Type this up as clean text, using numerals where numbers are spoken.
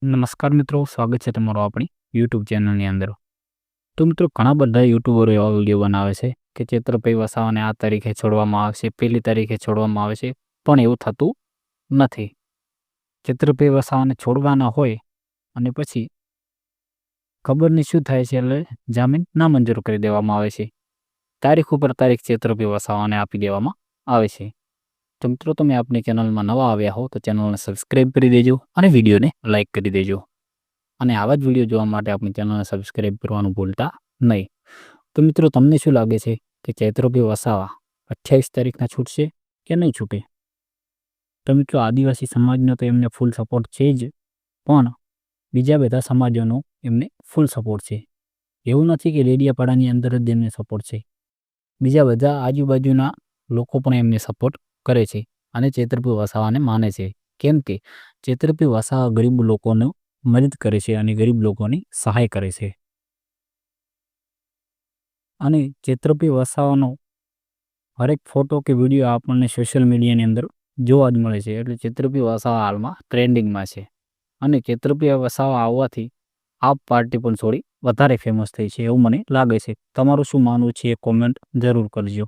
નમસ્કાર મિત્રો, સ્વાગત છે તમારું આપણી યુટ્યુબ ચેનલની અંદર. તો મિત્રો, ઘણા બધા યુટ્યુબરો એવા વિડીયો બનાવે છે કે ચૈત્રભાઈ વસાવાને આ તારીખે છોડવામાં આવશે, પેલી તારીખે છોડવામાં આવે છે, પણ એવું થતું નથી. ચૈત્રભાઈ વસાવાને છોડવાના હોય અને પછી ખબર નહીં શું થાય છે, એટલે જામીન નામંજૂર કરી દેવામાં આવે છે. તારીખ ઉપર તારીખ ચૈત્રભાઈ વસાવાને આપી દેવામાં આવે છે. તો મિત્રો, તમે આપણી ચેનલમાં નવા આવ્યા હો તો ચેનલને સબસ્ક્રાઈબ કરી દેજો અને વિડીયોને લાઇક કરી દેજો. અને આવા જ વિડીયો જોવા માટે આપણી ચેનલને સબસ્ક્રાઈબ કરવાનું ભૂલતા નહીં. તો મિત્રો, તમને શું લાગે છે કે ચૈત્રભાઈ વસાવા 28 તારીખના છૂટશે કે નહીં છૂટે? તો મિત્રો, આદિવાસી સમાજનો તો એમને ફૂલ સપોર્ટ છે જ, પણ બીજા બધા સમાજોનો એમને ફૂલ સપોર્ટ છે. એવું નથી કે ડેડિયાપાડાની અંદર જ એમને સપોર્ટ છે. બીજા બધા આજુબાજુના લોકો પણ એમને સપોર્ટ કરે છે અને ચૈત્રભાઈ વસાવાને માને છે. કેમ કે ચૈત્રભાઈ વસાવા ગરીબ લોકોને મદદ કરે છે અને ગરીબ લોકોની સહાય કરે છે. અને ચૈત્રભાઈ વસાવાનો હરેક ફોટો કે વિડીયો આપણને સોશિયલ મીડિયાની અંદર જોવા જ મળે છે. એટલે ચૈત્રભાઈ વસાવા હાલમાં ટ્રેન્ડિંગમાં છે. અને ચૈત્રભાઈ વસાવા આવવાથી આપ પાર્ટી પણ થોડી વધારે ફેમસ થઈ છે એવું મને લાગે છે. તમારું શું માનવું છે એ કોમેન્ટ જરૂર કરજો.